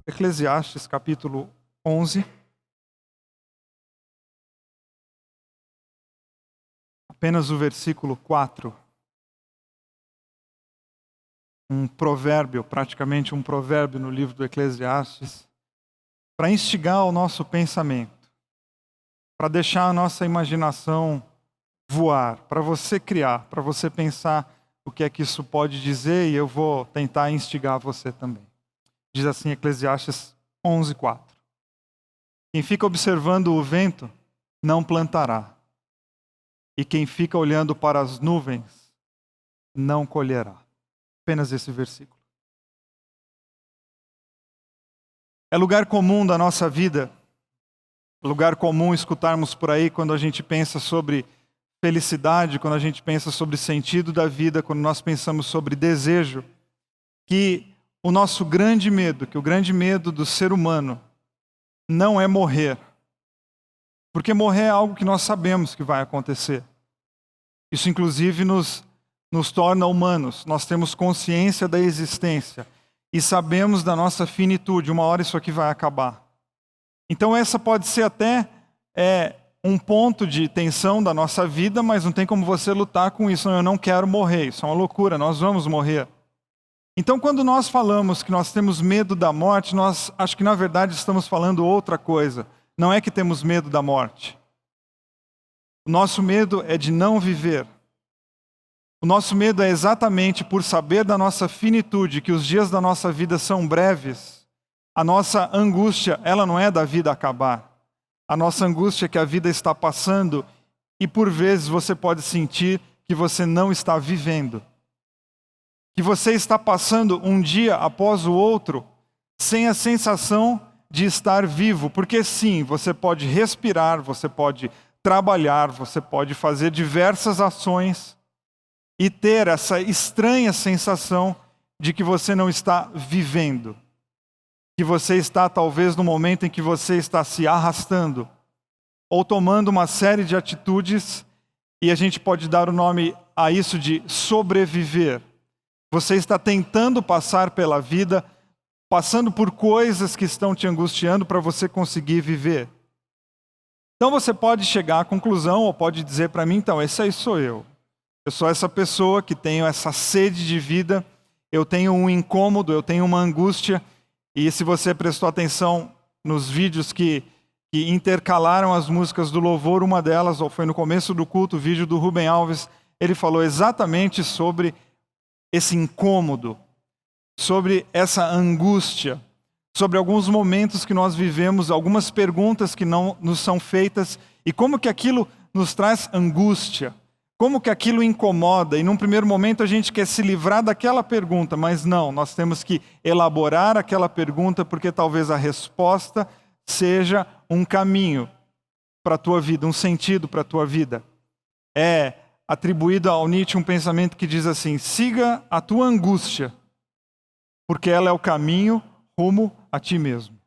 Eclesiastes, capítulo 11. Apenas o versículo 4. Um provérbio, praticamente um provérbio no livro do Eclesiastes, para instigar o nosso pensamento, para deixar a nossa imaginação voar, para você criar, para você pensar o que é que isso pode dizer, e eu vou tentar instigar você também. Diz assim Eclesiastes 11, 4. Quem fica observando o vento não plantará, e quem fica olhando para as nuvens não colherá. Apenas esse versículo. É lugar comum da nossa vida, lugar comum escutarmos por aí quando a gente pensa sobre felicidade, quando a gente pensa sobre sentido da vida, quando nós pensamos sobre desejo, que o nosso grande medo, que o grande medo do ser humano não é morrer. Porque morrer é algo que nós sabemos que vai acontecer. Isso inclusive nos torna humanos. Nós temos consciência da existência e sabemos da nossa finitude. Uma hora isso aqui vai acabar. Então essa pode ser até um ponto de tensão da nossa vida, mas não tem como você lutar com isso. Não, eu não quero morrer, isso é uma loucura, nós vamos morrer. Então, quando nós falamos que nós temos medo da morte, nós acho que na verdade estamos falando outra coisa. Não é que temos medo da morte. O nosso medo é de não viver. O nosso medo é exatamente por saber da nossa finitude, que os dias da nossa vida são breves. A nossa angústia, ela não é da vida acabar. A nossa angústia é que a vida está passando e por vezes você pode sentir que você não está vivendo. Que você está passando um dia após o outro sem a sensação de estar vivo. Porque sim, você pode respirar, você pode trabalhar, você pode fazer diversas ações e ter essa estranha sensação de que você não está vivendo. Que você está talvez no momento em que você está se arrastando ou tomando uma série de atitudes, e a gente pode dar o nome a isso de sobreviver. Você está tentando passar pela vida, passando por coisas que estão te angustiando para você conseguir viver. Então você pode chegar à conclusão, ou pode dizer para mim, então, esse aí sou eu. Eu sou essa pessoa que tenho essa sede de vida, eu tenho um incômodo, eu tenho uma angústia, e se você prestou atenção nos vídeos que intercalaram as músicas do louvor, uma delas, ou foi no começo do culto, o vídeo do Rubem Alves, ele falou exatamente sobre esse incômodo, sobre essa angústia, sobre alguns momentos que nós vivemos, algumas perguntas que não nos são feitas e como que aquilo nos traz angústia, como que aquilo incomoda. E num primeiro momento a gente quer se livrar daquela pergunta, mas não, nós temos que elaborar aquela pergunta porque talvez a resposta seja um caminho para a tua vida, um sentido para a tua vida. É atribuído ao Nietzsche um pensamento que diz assim: siga a tua angústia, porque ela é o caminho rumo a ti mesmo.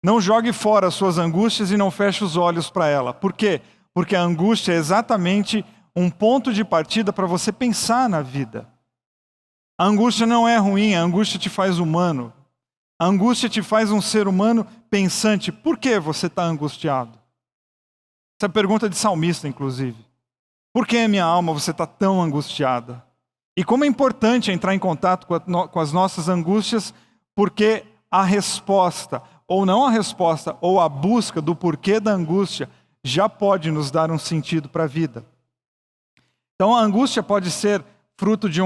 Não jogue fora as suas angústias e não feche os olhos para ela. Por quê? Porque a angústia é exatamente um ponto de partida para você pensar na vida. A angústia não é ruim, a angústia te faz humano. A angústia te faz um ser humano pensante. Por que você está angustiado? Essa é a pergunta de salmista, inclusive. Por que, minha alma, você está tão angustiada? E como é importante entrar em contato com as nossas angústias, porque a resposta, ou não a resposta, ou a busca do porquê da angústia, já pode nos dar um sentido para a vida. Então a angústia pode ser fruto de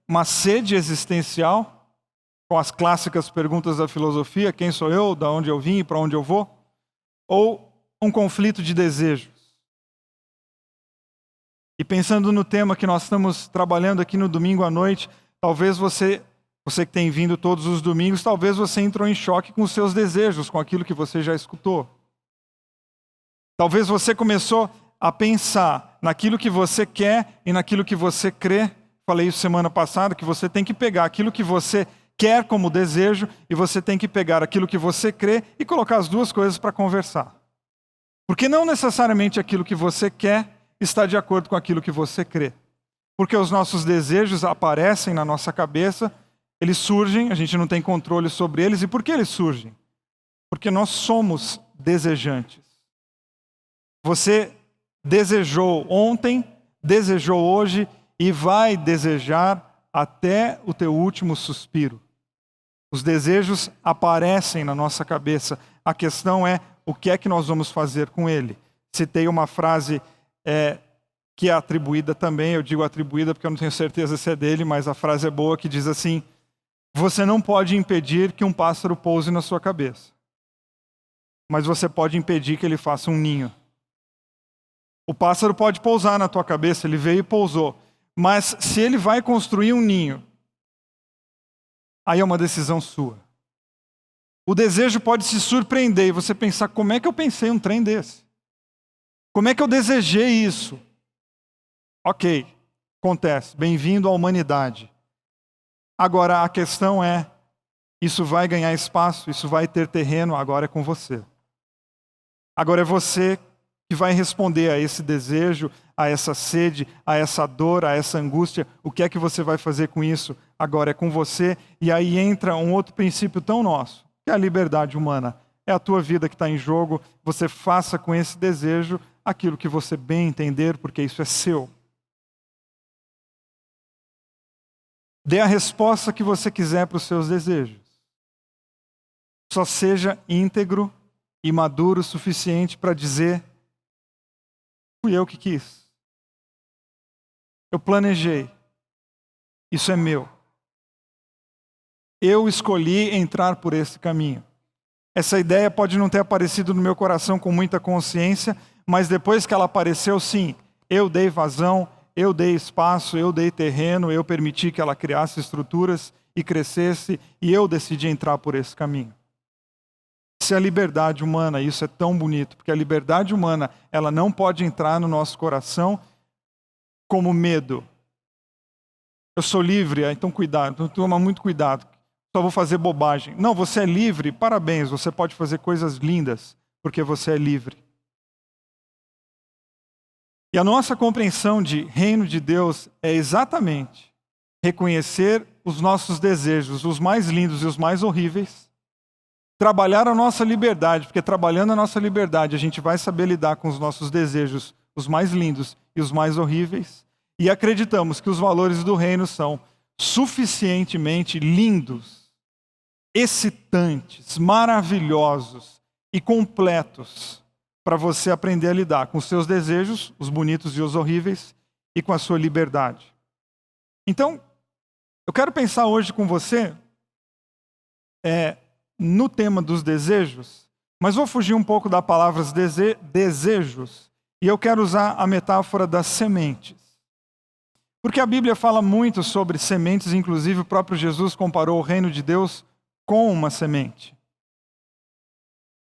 uma sede existencial, com as clássicas perguntas da filosofia: quem sou eu, de onde eu vim e para onde eu vou? Ou um conflito de desejos. E pensando no tema que nós estamos trabalhando aqui no domingo à noite, talvez você que tem vindo todos os domingos, talvez você entrou em choque com os seus desejos, com aquilo que você já escutou. Talvez você começou a pensar naquilo que você quer e naquilo que você crê falei isso semana passada, que você tem que pegar aquilo que você quer como desejo e você tem que pegar aquilo que você crê e colocar as duas coisas para conversar. Porque não necessariamente aquilo que você quer está de acordo com aquilo que você crê. Porque os nossos desejos aparecem na nossa cabeça, eles surgem, a gente não tem controle sobre eles. E por que eles surgem? Porque nós somos desejantes. Você desejou ontem, desejou hoje e vai desejar até o teu último suspiro. Os desejos aparecem na nossa cabeça. A questão é o que é que nós vamos fazer com ele. Citei uma frase que é atribuída também, eu digo atribuída porque eu não tenho certeza se é dele, mas a frase é boa, que diz assim: você não pode impedir que um pássaro pouse na sua cabeça, mas você pode impedir que ele faça um ninho. O pássaro pode pousar na tua cabeça, ele veio e pousou, mas se ele vai construir um ninho, aí é uma decisão sua. O desejo pode se surpreender e você pensar: como é que eu pensei um trem desse? Como é que eu desejei isso? Ok, acontece. Bem-vindo à humanidade. Agora a questão é, isso vai ganhar espaço, isso vai ter terreno, agora é com você. Agora é você que vai responder a esse desejo, a essa sede, a essa dor, a essa angústia. O que é que você vai fazer com isso? Agora é com você. E aí entra um outro princípio tão nosso, que é a liberdade humana. É a tua vida que está em jogo. Você faça com esse desejo aquilo que você bem entender, porque isso é seu. Dê a resposta que você quiser para os seus desejos. Só seja íntegro e maduro o suficiente para dizer: fui eu que quis. Eu planejei. Isso é meu. Eu escolhi entrar por esse caminho. Essa ideia pode não ter aparecido no meu coração com muita consciência, mas depois que ela apareceu, sim, eu dei vazão, eu dei espaço, eu dei terreno, eu permiti que ela criasse estruturas e crescesse, e eu decidi entrar por esse caminho. Isso é a liberdade humana, isso é tão bonito, porque a liberdade humana, ela não pode entrar no nosso coração como medo. Eu sou livre, então cuidado, então toma muito cuidado, só vou fazer bobagem. Não, você é livre, parabéns, você pode fazer coisas lindas, porque você é livre. E a nossa compreensão de reino de Deus é exatamente reconhecer os nossos desejos, os mais lindos e os mais horríveis, trabalhar a nossa liberdade, porque trabalhando a nossa liberdade a gente vai saber lidar com os nossos desejos, os mais lindos e os mais horríveis, e acreditamos que os valores do reino são suficientemente lindos, excitantes, maravilhosos e completos para você aprender a lidar com os seus desejos, os bonitos e os horríveis, e com a sua liberdade. Então, eu quero pensar hoje com você no tema dos desejos, mas vou fugir um pouco da palavra desejos, e eu quero usar a metáfora das sementes. Porque a Bíblia fala muito sobre sementes, inclusive o próprio Jesus comparou o reino de Deus com uma semente.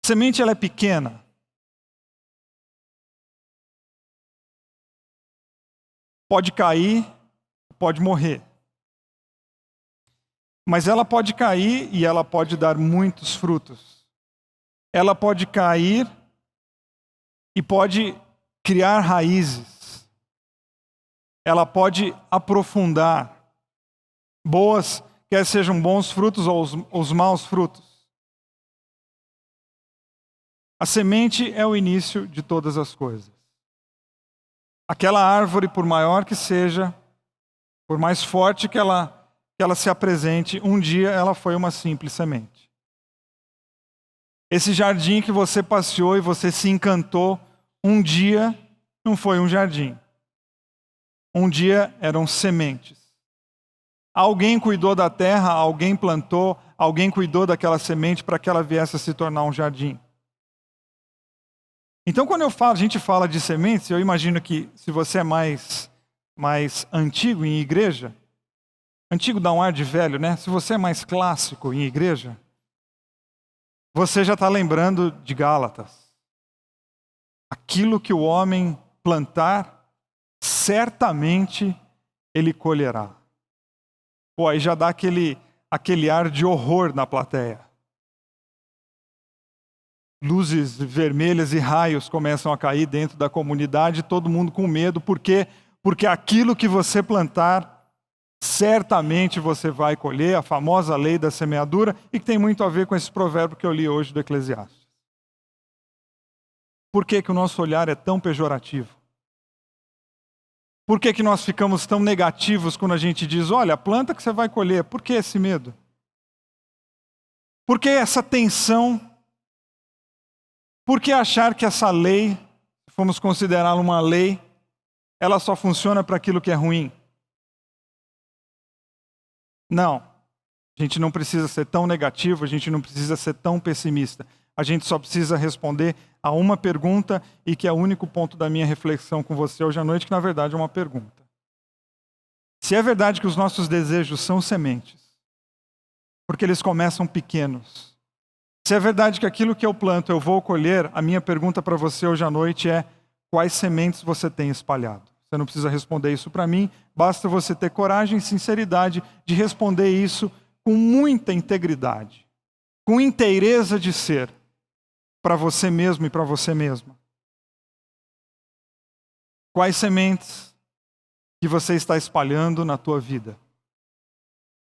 A semente, ela é pequena. Pode cair, pode morrer. Mas ela pode cair e ela pode dar muitos frutos. Ela pode cair e pode criar raízes. Ela pode aprofundar. Boas, quer sejam bons frutos ou os maus frutos. A semente é o início de todas as coisas. Aquela árvore, por maior que seja, por mais forte que ela se apresente, um dia ela foi uma simples semente. Esse jardim que você passeou e você se encantou, um dia não foi um jardim. Um dia eram sementes. Alguém cuidou da terra, alguém plantou, alguém cuidou daquela semente para que ela viesse a se tornar um jardim. Então, quando a gente fala de sementes, eu imagino que se você é mais antigo em igreja, antigo dá um ar de velho, né? Se você é mais clássico em igreja, você já está lembrando de Gálatas. Aquilo que o homem plantar, certamente ele colherá. Pô, aí já dá aquele ar de horror na plateia. Luzes vermelhas e raios começam a cair dentro da comunidade, todo mundo com medo. Por quê? Porque aquilo que você plantar, certamente você vai colher, a famosa lei da semeadura, e que tem muito a ver com esse provérbio que eu li hoje do Eclesiastes. Por que que o nosso olhar é tão pejorativo? Por que que nós ficamos tão negativos quando a gente diz, olha, a planta que você vai colher? Por que esse medo? Por que essa tensão? Por que achar que essa lei, se formos considerá-la uma lei, ela só funciona para aquilo que é ruim? Não. A gente não precisa ser tão negativo, a gente não precisa ser tão pessimista. A gente só precisa responder a uma pergunta, e que é o único ponto da minha reflexão com você hoje à noite, que na verdade é uma pergunta. Se é verdade que os nossos desejos são sementes, porque eles começam pequenos, se é verdade que aquilo que eu planto eu vou colher, a minha pergunta para você hoje à noite é: quais sementes você tem espalhado? Você não precisa responder isso para mim, basta você ter coragem e sinceridade de responder isso com muita integridade, com inteireza de ser, para você mesmo e para você mesma. Quais sementes que você está espalhando na tua vida?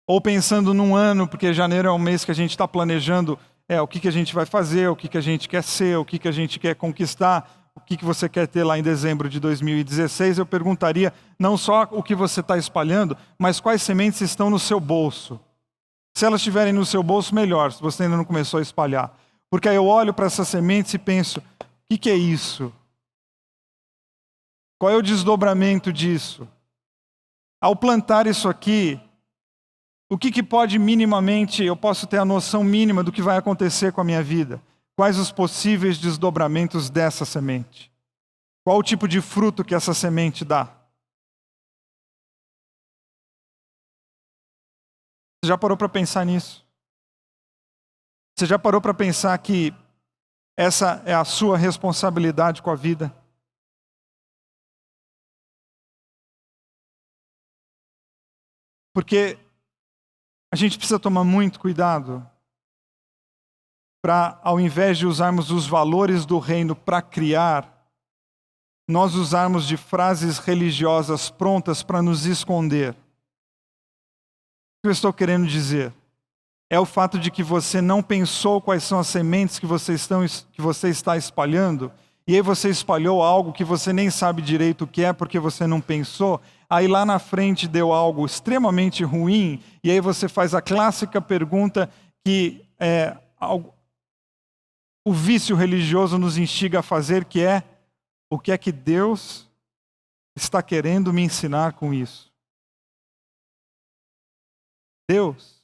Ou pensando num ano, porque janeiro é um mês que a gente está planejando o que a gente vai fazer, o que a gente quer ser, o que a gente quer conquistar, o que você quer ter lá em dezembro de 2016, eu perguntaria não só o que você está espalhando, mas quais sementes estão no seu bolso. Se elas estiverem no seu bolso, melhor, se você ainda não começou a espalhar. Porque aí eu olho para essas sementes e penso, o que é isso? Qual é o desdobramento disso? Ao plantar isso aqui, o que pode minimamente, eu posso ter a noção mínima do que vai acontecer com a minha vida? Quais os possíveis desdobramentos dessa semente? Qual o tipo de fruto que essa semente dá? Você já parou para pensar nisso? Você já parou para pensar que essa é a sua responsabilidade com a vida? Porque a gente precisa tomar muito cuidado para, ao invés de usarmos os valores do reino para criar, nós usarmos de frases religiosas prontas para nos esconder. O que eu estou querendo dizer? É o fato de que você não pensou quais são as sementes que você está espalhando, e aí você espalhou algo que você nem sabe direito o que é, porque você não pensou, aí lá na frente deu algo extremamente ruim, e aí você faz a clássica pergunta que o vício religioso nos instiga a fazer, que é: o que é que Deus está querendo me ensinar com isso? Deus?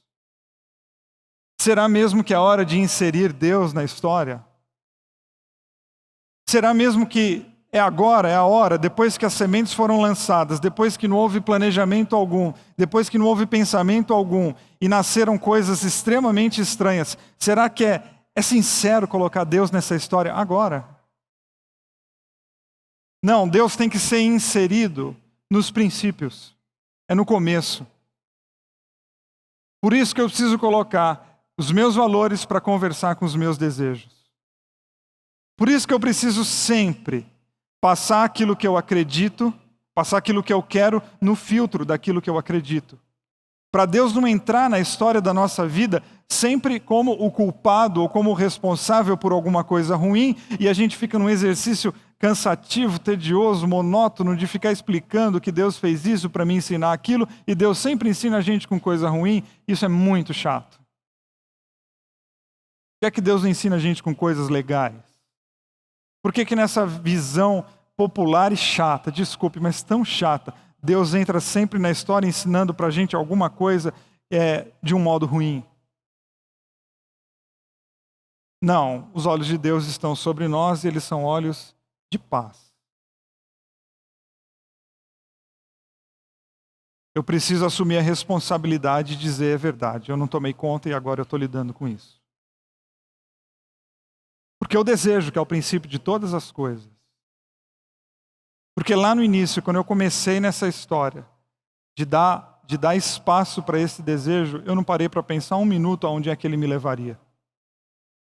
Será mesmo que é hora de inserir Deus na história? Será mesmo que é agora, é a hora, depois que as sementes foram lançadas, depois que não houve planejamento algum, depois que não houve pensamento algum, e nasceram coisas extremamente estranhas, será que é sincero colocar Deus nessa história agora? Não, Deus tem que ser inserido nos princípios. É no começo. Por isso que eu preciso colocar os meus valores para conversar com os meus desejos. Por isso que eu preciso sempre passar aquilo que eu acredito, passar aquilo que eu quero no filtro daquilo que eu acredito. Para Deus não entrar na história da nossa vida sempre como o culpado ou como o responsável por alguma coisa ruim, e a gente fica num exercício cansativo, tedioso, monótono de ficar explicando que Deus fez isso para me ensinar aquilo, e Deus sempre ensina a gente com coisa ruim. Isso é muito chato. Por que é que Deus não ensina a gente com coisas legais? Por que nessa visão popular e chata, desculpe, mas tão chata, Deus entra sempre na história ensinando para a gente alguma coisa de um modo ruim? Não, os olhos de Deus estão sobre nós e eles são olhos de paz. Eu preciso assumir a responsabilidade de dizer a verdade. Eu não tomei conta e agora eu estou lidando com isso. Porque eu desejo, que é o princípio de todas as coisas. Porque lá no início, quando eu comecei nessa história de dar espaço para esse desejo, eu não parei para pensar um minuto aonde é que ele me levaria.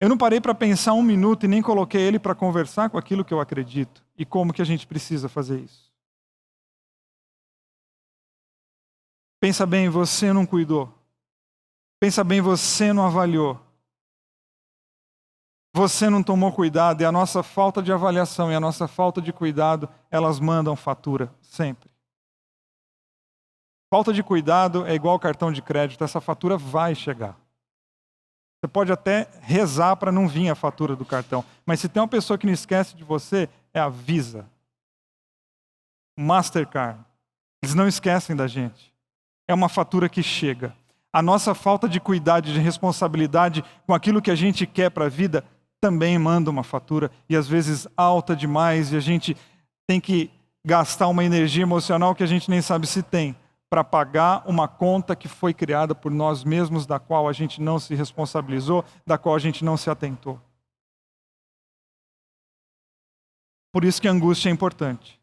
Eu não parei para pensar um minuto e nem coloquei ele para conversar com aquilo que eu acredito. E como que a gente precisa fazer isso? Pensa bem, você não cuidou. Pensa bem, você não avaliou. Você não tomou cuidado, e a nossa falta de avaliação e a nossa falta de cuidado, elas mandam fatura, sempre. Falta de cuidado é igual cartão de crédito, essa fatura vai chegar. Você pode até rezar para não vir a fatura do cartão, mas se tem uma pessoa que não esquece de você, é a Visa, o Mastercard. Eles não esquecem da gente. É uma fatura que chega. A nossa falta de cuidado e de responsabilidade com aquilo que a gente quer para a vida também manda uma fatura, e às vezes alta demais, e a gente tem que gastar uma energia emocional que a gente nem sabe se tem, para pagar uma conta que foi criada por nós mesmos, da qual a gente não se responsabilizou, da qual a gente não se atentou. Por isso que a angústia é importante.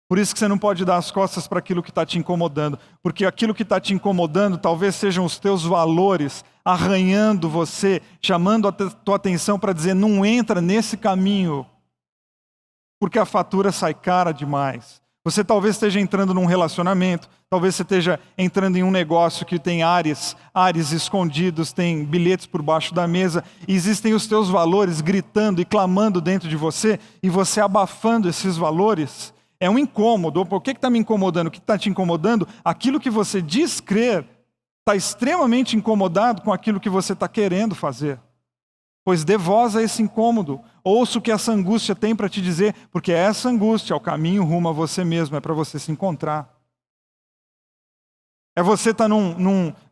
Por isso que você não pode dar as costas para aquilo que está te incomodando. Porque aquilo que está te incomodando talvez sejam os teus valores arranhando você, chamando a tua atenção para dizer, não entra nesse caminho, porque a fatura sai cara demais. Você talvez esteja entrando num relacionamento, talvez você esteja entrando em um negócio que tem ares escondidos, tem bilhetes por baixo da mesa, e existem os teus valores gritando e clamando dentro de você, e você abafando esses valores. É um incômodo. O que está me incomodando? O que está te incomodando? Aquilo que você diz crer está extremamente incomodado com aquilo que você está querendo fazer. Pois dê voz a esse incômodo. Ouça o que essa angústia tem para te dizer, porque essa angústia é o caminho rumo a você mesmo, é para você se encontrar. É você estar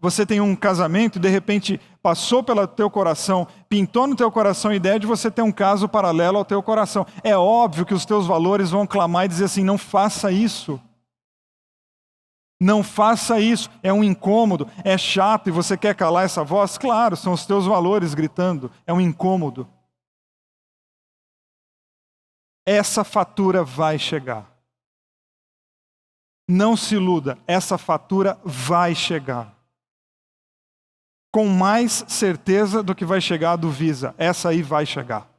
você tem um casamento e de repente passou pelo teu coração, pintou no teu coração a ideia de você ter um caso paralelo ao teu coração. É óbvio que os teus valores vão clamar e dizer assim, não faça isso. Não faça isso, é um incômodo, é chato e você quer calar essa voz? Claro, são os teus valores gritando, é um incômodo. Essa fatura vai chegar. Não se iluda, essa fatura vai chegar. Com mais certeza do que vai chegar a do Visa, essa aí vai chegar.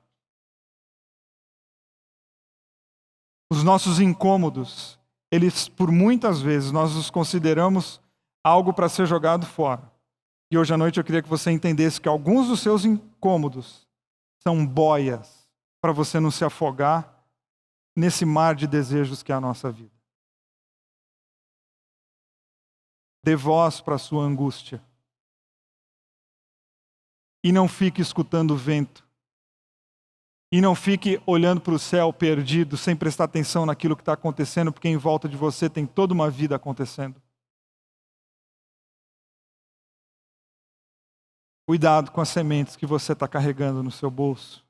Os nossos incômodos, eles, por muitas vezes, nós os consideramos algo para ser jogado fora. E hoje à noite eu queria que você entendesse que alguns dos seus incômodos são boias para você não se afogar nesse mar de desejos que é a nossa vida. Dê voz para a sua angústia. E não fique escutando o vento. E não fique olhando para o céu perdido, sem prestar atenção naquilo que está acontecendo, porque em volta de você tem toda uma vida acontecendo. Cuidado com as sementes que você está carregando no seu bolso.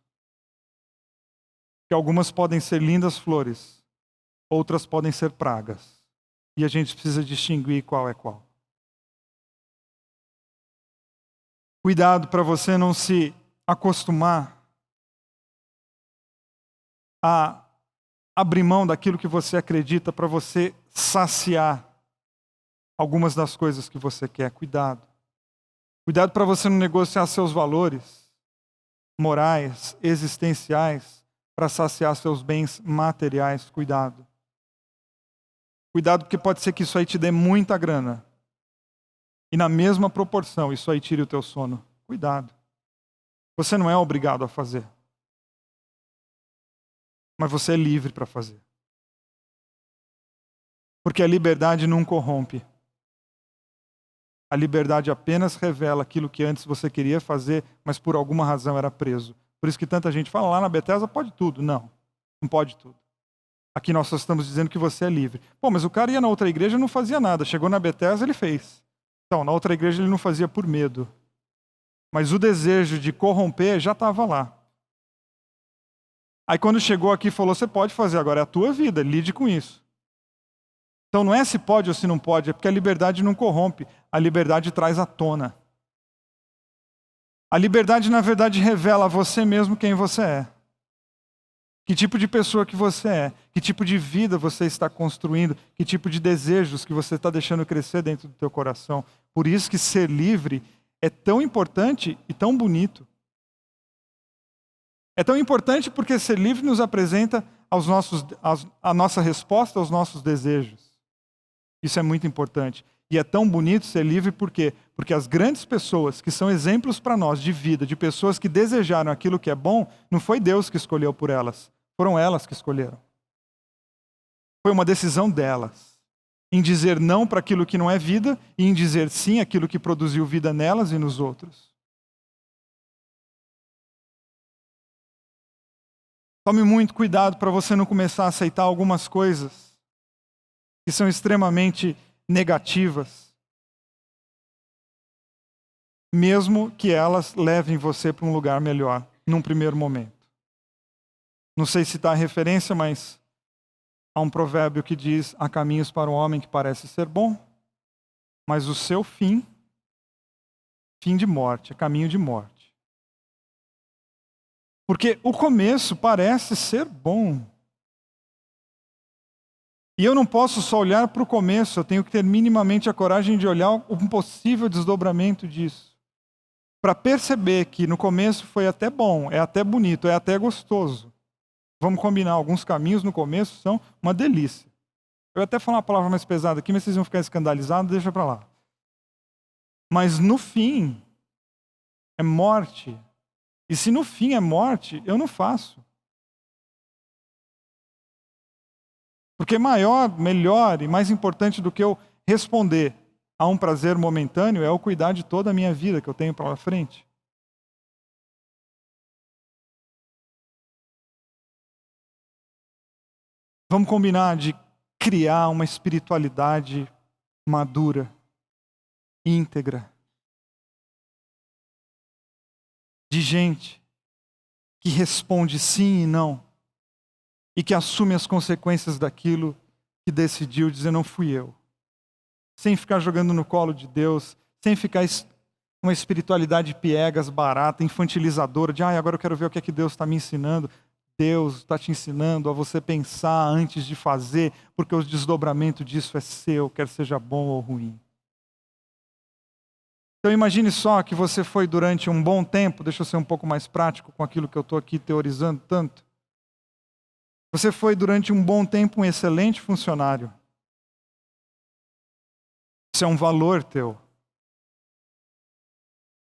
Que algumas podem ser lindas flores, outras podem ser pragas. E a gente precisa distinguir qual é qual. Cuidado para você não se acostumar a abrir mão daquilo que você acredita para você saciar algumas das coisas que você quer. Cuidado. Cuidado para você não negociar seus valores morais, existenciais, para saciar seus bens materiais. Cuidado. Cuidado porque pode ser que isso aí te dê muita grana. E na mesma proporção, isso aí tire o teu sono. Cuidado. Você não é obrigado a fazer. Mas você é livre para fazer. Porque a liberdade não corrompe. A liberdade apenas revela aquilo que antes você queria fazer, mas por alguma razão era preso. Por isso que tanta gente fala, lá na Bethesda pode tudo. Não, não pode tudo. Aqui nós só estamos dizendo que você é livre. Pô, mas o cara ia na outra igreja e não fazia nada. Chegou na Bethesda, ele fez. Então, na outra igreja ele não fazia por medo. Mas o desejo de corromper já estava lá. Aí quando chegou aqui falou, você pode fazer, agora é a tua vida, lide com isso. Então não é se pode ou se não pode, é porque a liberdade não corrompe, a liberdade traz à tona. A liberdade, na verdade, revela a você mesmo quem você é. Que tipo de pessoa que você é? Que tipo de vida você está construindo? Que tipo de desejos que você está deixando crescer dentro do teu coração? Por isso que ser livre é tão importante e tão bonito. É tão importante porque ser livre nos apresenta a nossa resposta aos nossos desejos. Isso é muito importante. E é tão bonito ser livre por quê? Porque as grandes pessoas que são exemplos para nós de vida, de pessoas que desejaram aquilo que é bom, não foi Deus que escolheu por elas. Foram elas que escolheram. Foi uma decisão delas. Em dizer não para aquilo que não é vida e em dizer sim aquilo que produziu vida nelas e nos outros. Tome muito cuidado para você não começar a aceitar algumas coisas que são extremamente negativas, mesmo que elas levem você para um lugar melhor, num primeiro momento. Não sei se está a referência, mas há um provérbio que diz: há caminhos para o homem que parece ser bom, mas o seu fim de morte, é caminho de morte. Porque o começo parece ser bom. E eu não posso só olhar para o começo, eu tenho que ter minimamente a coragem de olhar um possível desdobramento disso. Para perceber que no começo foi até bom, é até bonito, é até gostoso. Vamos combinar, alguns caminhos no começo são uma delícia. Eu ia até falar uma palavra mais pesada aqui, mas vocês vão ficar escandalizados, deixa para lá. Mas no fim, é morte. E se no fim é morte, eu não faço. Porque maior, melhor e mais importante do que eu responder a um prazer momentâneo é eu cuidar de toda a minha vida que eu tenho para frente. Vamos combinar de criar uma espiritualidade madura, íntegra, de gente que responde sim e não, e que assume as consequências daquilo que decidiu, dizer não fui eu. Sem ficar jogando no colo de Deus, sem ficar uma espiritualidade piegas, barata, infantilizadora, de agora eu quero ver o que é que Deus está me ensinando. Deus está te ensinando a você pensar antes de fazer, porque o desdobramento disso é seu, quer seja bom ou ruim. Então imagine só que você foi durante um bom tempo, deixa eu ser um pouco mais prático com aquilo que eu estou aqui teorizando tanto. Você foi durante um bom tempo um excelente funcionário. Isso é um valor teu.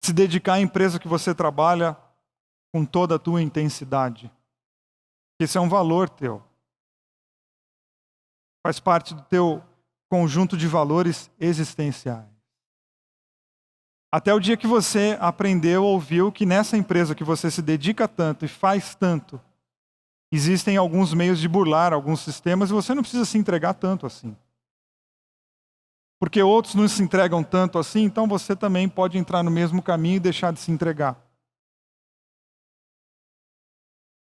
Se dedicar à empresa que você trabalha com toda a tua intensidade. Esse é um valor teu. Faz parte do teu conjunto de valores existenciais. Até o dia que você aprendeu, ouviu que nessa empresa que você se dedica tanto e faz tanto, existem alguns meios de burlar alguns sistemas e você não precisa se entregar tanto assim. Porque outros não se entregam tanto assim, então você também pode entrar no mesmo caminho e deixar de se entregar.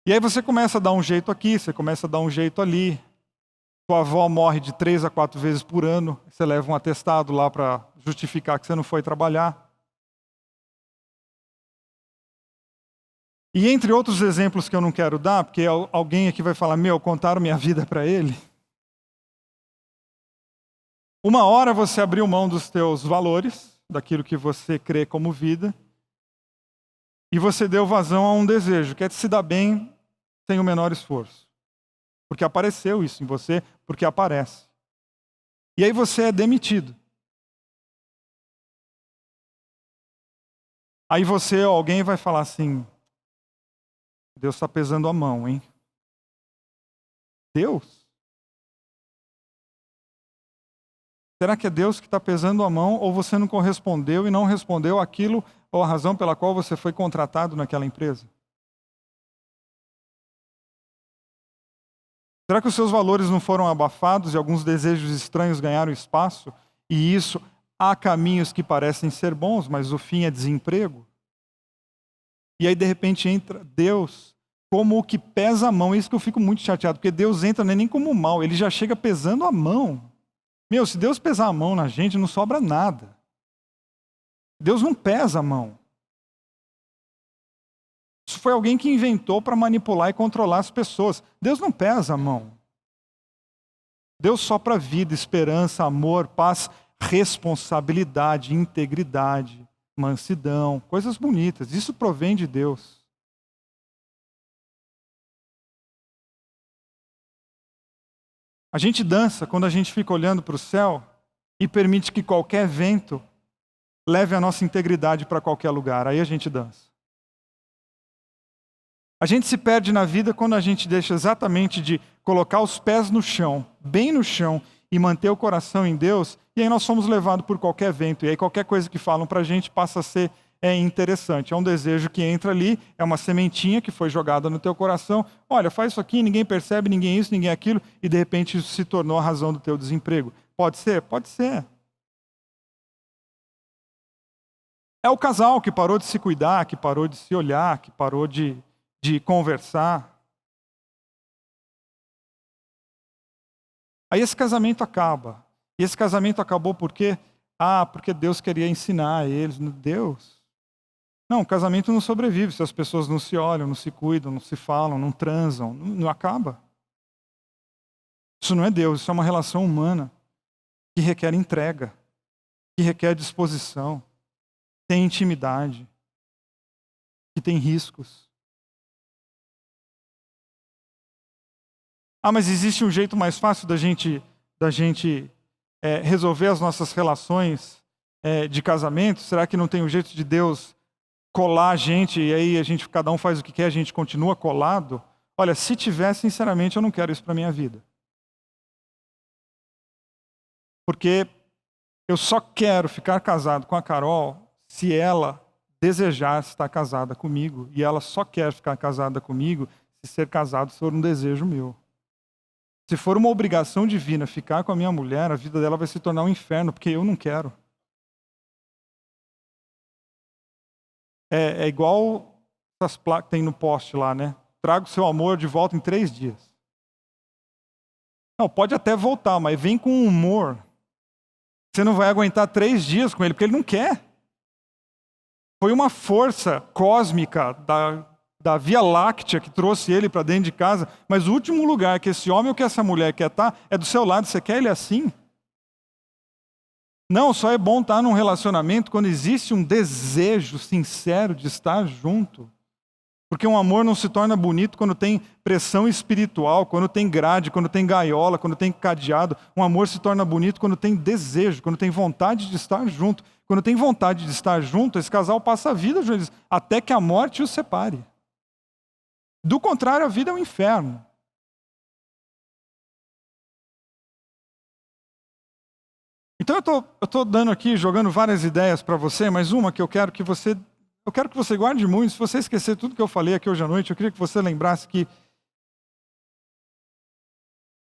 E aí você começa a dar um jeito aqui, você começa a dar um jeito ali. Sua avó morre de 3 a 4 vezes por ano, você leva um atestado lá para justificar que você não foi trabalhar. E entre outros exemplos que eu não quero dar, porque alguém aqui vai falar, contaram minha vida para ele. Uma hora você abriu mão dos teus valores, daquilo que você crê como vida, e você deu vazão a um desejo, que é de se dar bem sem o menor esforço. Porque apareceu isso em você, porque aparece. E aí você é demitido. Aí alguém vai falar assim, Deus está pesando a mão, hein? Deus? Será que é Deus que está pesando a mão ou você não correspondeu e não respondeu aquilo ou a razão pela qual você foi contratado naquela empresa? Será que os seus valores não foram abafados e alguns desejos estranhos ganharam espaço? E isso, há caminhos que parecem ser bons, mas o fim é desemprego? E aí de repente entra Deus como o que pesa a mão. É isso que eu fico muito chateado, porque Deus entra não é nem como mal, ele já chega pesando a mão. Se Deus pesar a mão na gente, não sobra nada. Deus não pesa a mão. foi alguém que inventou para manipular e controlar as pessoas. Deus não pesa a mão. Deus sopra vida, esperança, amor, paz, responsabilidade, integridade, mansidão, coisas bonitas. Isso provém de Deus. A gente dança quando a gente fica olhando para o céu e permite que qualquer vento leve a nossa integridade para qualquer lugar. Aí a gente dança. A gente se perde na vida quando a gente deixa exatamente de colocar os pés no chão, bem no chão, e manter o coração em Deus, e aí nós somos levados por qualquer vento. E aí qualquer coisa que falam para a gente passa a ser interessante. É um desejo que entra ali, é uma sementinha que foi jogada no teu coração. Olha, faz isso aqui, ninguém percebe, ninguém isso, ninguém aquilo, e de repente isso se tornou a razão do teu desemprego. Pode ser? Pode ser. É o casal que parou de se cuidar, que parou de se olhar, que parou de conversar. Aí esse casamento acaba. E esse casamento acabou por quê? Porque Deus queria ensinar a eles. Deus? Não, o casamento não sobrevive se as pessoas não se olham, não se cuidam, não se falam, não transam. Não acaba. Isso não é Deus, isso é uma relação humana que requer entrega, que requer disposição, tem intimidade, que tem riscos. Mas existe um jeito mais fácil da gente resolver as nossas relações de casamento? Será que não tem um jeito de Deus colar a gente e aí cada um faz o que quer, a gente continua colado? Olha, se tiver, sinceramente, eu não quero isso para minha vida. Porque eu só quero ficar casado com a Carol se ela desejar estar casada comigo. E ela só quer ficar casada comigo se ser casado for um desejo meu. Se for uma obrigação divina ficar com a minha mulher, a vida dela vai se tornar um inferno, porque eu não quero. É igual essas placas que tem no poste lá, né? Traga o seu amor de volta em 3 dias. Não, pode até voltar, mas vem com humor. Você não vai aguentar 3 dias com ele, porque ele não quer. Foi uma força cósmica da Via Láctea que trouxe ele para dentro de casa, mas o último lugar que esse homem ou que essa mulher quer estar é do seu lado. Você quer ele assim? Não, só é bom estar num relacionamento quando existe um desejo sincero de estar junto. Porque um amor não se torna bonito quando tem pressão espiritual, quando tem grade, quando tem gaiola, quando tem cadeado. Um amor se torna bonito quando tem desejo, quando tem vontade de estar junto. Quando tem vontade de estar junto, esse casal passa a vida juntos, até que a morte os separe. Do contrário, a vida é um inferno. Então eu estou dando aqui, jogando várias ideias para você, mas uma que eu quero que você guarde muito. Se você esquecer tudo que eu falei aqui hoje à noite, eu queria que você lembrasse que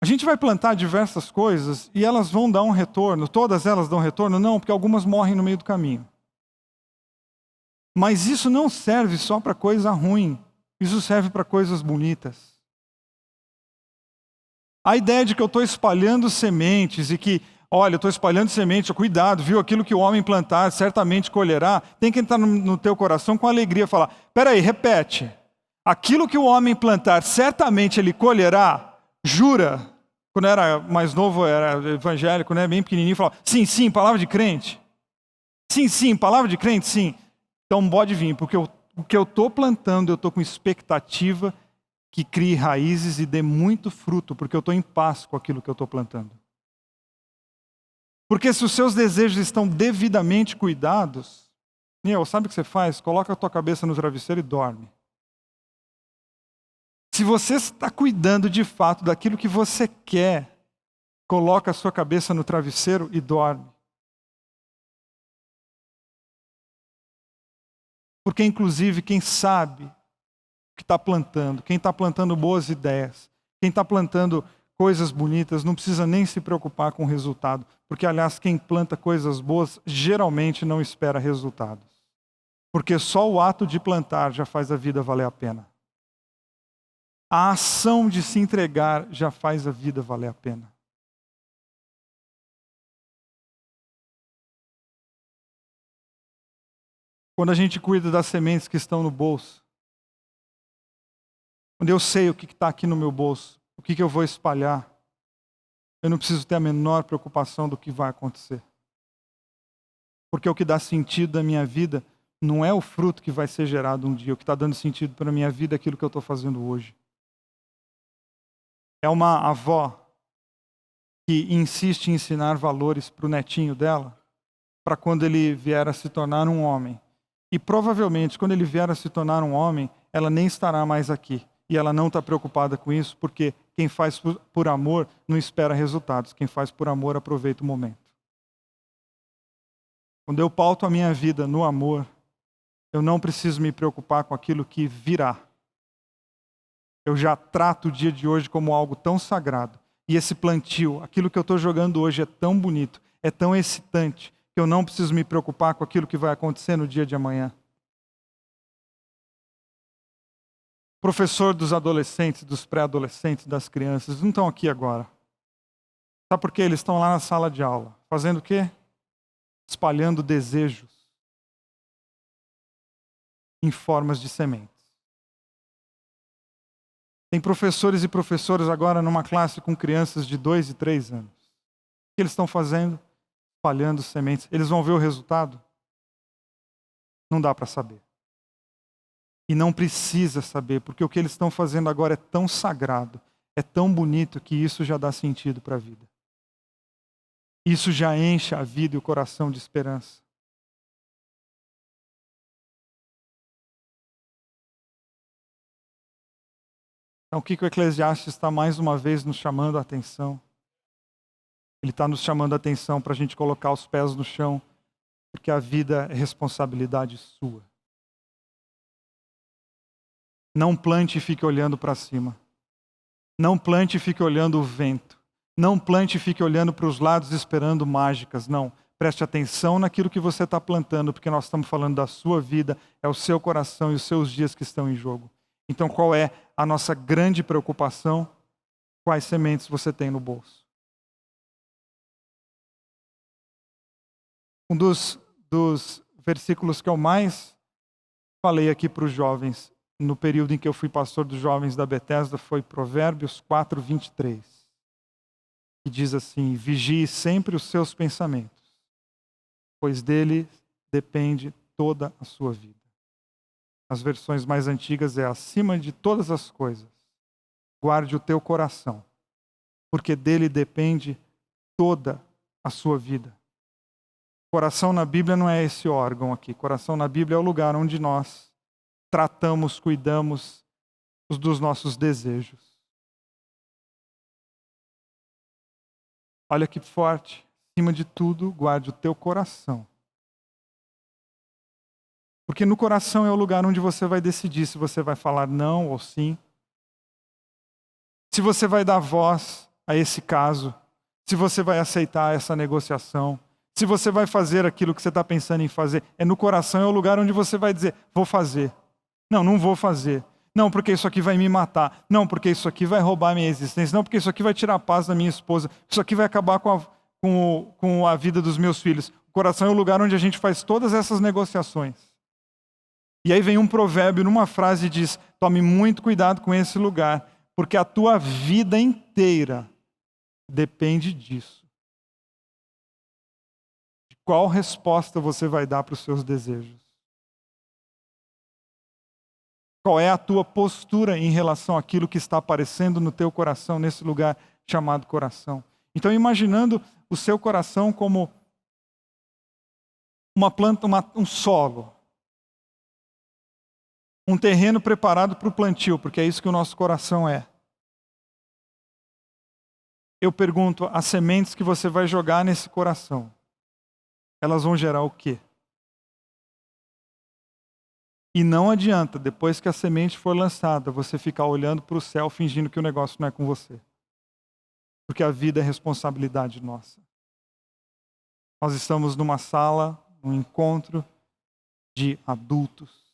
a gente vai plantar diversas coisas e elas vão dar um retorno. Todas elas dão retorno? Não, porque algumas morrem no meio do caminho. Mas isso não serve só para coisa ruim. Isso serve para coisas bonitas. A ideia de que eu estou espalhando sementes e que, olha, eu estou espalhando sementes, cuidado, viu? Aquilo que o homem plantar certamente colherá. Tem que entrar no teu coração com alegria e falar, peraí, repete. Aquilo que o homem plantar certamente ele colherá, jura. Quando eu era mais novo, era evangélico, né? Bem pequenininho, falava, sim, sim, palavra de crente. Sim, sim, palavra de crente, sim. Então pode vir, porque o que eu estou plantando, eu estou com expectativa que crie raízes e dê muito fruto, porque eu estou em paz com aquilo que eu estou plantando. Porque se os seus desejos estão devidamente cuidados, sabe o que você faz? Coloca a tua cabeça no travesseiro e dorme. Se você está cuidando de fato daquilo que você quer, coloca a sua cabeça no travesseiro e dorme. Porque inclusive quem sabe que está plantando, quem está plantando boas ideias, quem está plantando coisas bonitas, não precisa nem se preocupar com o resultado. Porque, aliás, quem planta coisas boas geralmente não espera resultados. Porque só o ato de plantar já faz a vida valer a pena. A ação de se entregar já faz a vida valer a pena. Quando a gente cuida das sementes que estão no bolso, Quando eu sei o que está aqui no meu bolso, o que eu vou espalhar, eu não preciso ter a menor preocupação do que vai acontecer. Porque o que dá sentido à minha vida não é o fruto que vai ser gerado um dia. O que está dando sentido para a minha vida é aquilo que eu estou fazendo hoje. É uma avó que insiste em ensinar valores para o netinho dela, para quando ele vier a se tornar um homem. E provavelmente, quando ele vier a se tornar um homem, ela nem estará mais aqui. E ela não está preocupada com isso, porque quem faz por amor não espera resultados. Quem faz por amor aproveita o momento. Quando eu pauto a minha vida no amor, eu não preciso me preocupar com aquilo que virá. Eu já trato o dia de hoje como algo tão sagrado. E esse plantio, aquilo que eu estou jogando hoje é tão bonito, é tão excitante, que eu não preciso me preocupar com aquilo que vai acontecer no dia de amanhã. Professor dos adolescentes, dos pré-adolescentes, das crianças, não estão aqui agora. Sabe por quê? Eles estão lá na sala de aula. Fazendo o quê? Espalhando desejos em formas de sementes. Tem professores e professoras agora numa classe com crianças de 2 e 3 anos. O que eles estão fazendo? Espalhando sementes. Eles vão ver o resultado? Não dá para saber. E não precisa saber, porque o que eles estão fazendo agora é tão sagrado, é tão bonito, que isso já dá sentido para a vida. Isso já enche a vida e o coração de esperança. Então, o que o Eclesiastes está mais uma vez nos chamando a atenção? Ele está nos chamando a atenção para a gente colocar os pés no chão, porque a vida é responsabilidade sua. Não plante e fique olhando para cima. Não plante e fique olhando o vento. Não plante e fique olhando para os lados esperando mágicas. Não. Preste atenção naquilo que você está plantando, porque nós estamos falando da sua vida, é o seu coração e os seus dias que estão em jogo. Então, qual é a nossa grande preocupação? Quais sementes você tem no bolso? Um dos versículos que eu mais falei aqui para os jovens, no período em que eu fui pastor dos jovens da Bethesda, foi Provérbios 4:23. Que diz assim: vigie sempre os seus pensamentos, pois dele depende toda a sua vida. As versões mais antigas é: acima de todas as coisas, guarde o teu coração, porque dele depende toda a sua vida. Coração na Bíblia não é esse órgão aqui. Coração na Bíblia é o lugar onde nós tratamos, cuidamos dos nossos desejos. Olha que forte. Acima de tudo, guarde o teu coração. Porque no coração é o lugar onde você vai decidir se você vai falar não ou sim. Se você vai dar voz a esse caso. Se você vai aceitar essa negociação. Se você vai fazer aquilo que você está pensando em fazer. É no coração, é o lugar onde você vai dizer: vou fazer. Não, não vou fazer. Não, porque isso aqui vai me matar. Não, porque isso aqui vai roubar a minha existência. Não, porque isso aqui vai tirar a paz da minha esposa. Isso aqui vai acabar com a vida dos meus filhos. O coração é o lugar onde a gente faz todas essas negociações. E aí vem um provérbio numa frase e diz: tome muito cuidado com esse lugar, porque a tua vida inteira depende disso. De qual resposta você vai dar para os seus desejos? Qual é a tua postura em relação àquilo que está aparecendo no teu coração, nesse lugar chamado coração? Então, imaginando o seu coração como uma planta, um solo. Um terreno preparado para o plantio, porque é isso que o nosso coração é. Eu pergunto, as sementes que você vai jogar nesse coração, elas vão gerar o quê? E não adianta, depois que a semente for lançada, você ficar olhando para o céu fingindo que o negócio não é com você. Porque a vida é responsabilidade nossa. Nós estamos numa sala, num encontro de adultos.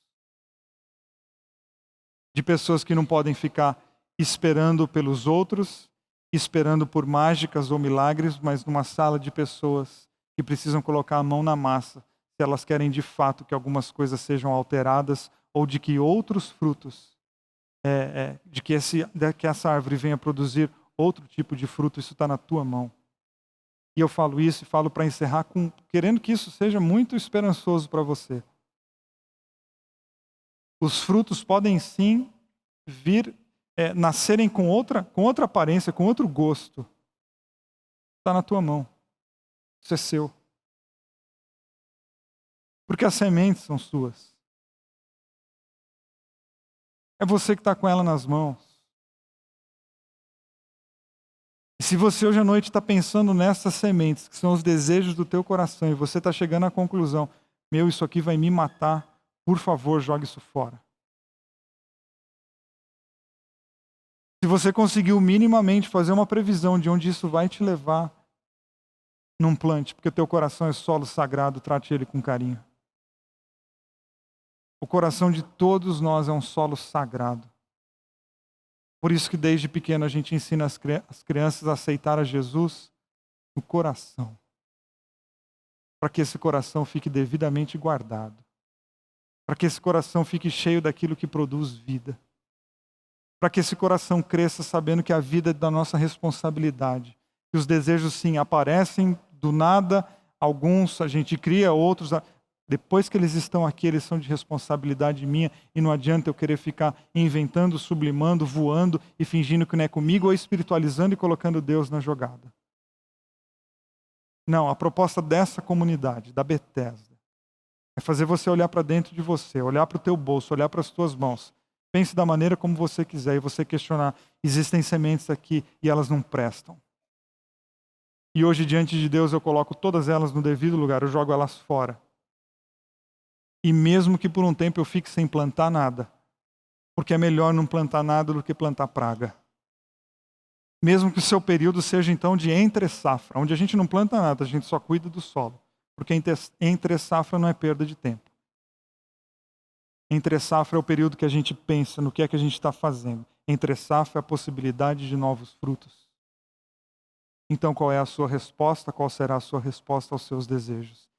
De pessoas que não podem ficar esperando pelos outros, esperando por mágicas ou milagres, mas numa sala de pessoas que precisam colocar a mão na massa, se elas querem de fato que algumas coisas sejam alteradas ou de que outros frutos de que essa árvore venha produzir outro tipo de fruto, isso está na tua mão. E eu falo isso e falo para encerrar querendo que isso seja muito esperançoso para você. Os frutos podem sim vir, nascerem com outra aparência, com outro gosto. Está na tua mão. Isso é seu. Porque as sementes são suas. É você que está com ela nas mãos. E se você hoje à noite está pensando nessas sementes, que são os desejos do teu coração, e você está chegando à conclusão, isso aqui vai me matar, por favor, jogue isso fora. Se você conseguiu minimamente fazer uma previsão de onde isso vai te levar, não plante, porque o teu coração é solo sagrado, trate ele com carinho. O coração de todos nós é um solo sagrado. Por isso que desde pequeno a gente ensina as crianças a aceitar a Jesus no coração. Para que esse coração fique devidamente guardado. Para que esse coração fique cheio daquilo que produz vida. Para que esse coração cresça sabendo que a vida é da nossa responsabilidade. Que os desejos sim aparecem do nada, alguns a gente cria, outros... Depois que eles estão aqui, eles são de responsabilidade minha e não adianta eu querer ficar inventando, sublimando, voando e fingindo que não é comigo ou espiritualizando e colocando Deus na jogada. Não, a proposta dessa comunidade, da Bethesda, é fazer você olhar para dentro de você, olhar para o teu bolso, olhar para as tuas mãos. Pense da maneira como você quiser e você questionar, existem sementes aqui e elas não prestam. E hoje diante de Deus eu coloco todas elas no devido lugar, eu jogo elas fora. E mesmo que por um tempo eu fique sem plantar nada, porque é melhor não plantar nada do que plantar praga. Mesmo que o seu período seja então de entre safra, onde a gente não planta nada, a gente só cuida do solo. Porque entre safra não é perda de tempo. Entre safra é o período que a gente pensa no que é que a gente está fazendo. Entre safra é a possibilidade de novos frutos. Então qual é a sua resposta? Qual será a sua resposta aos seus desejos?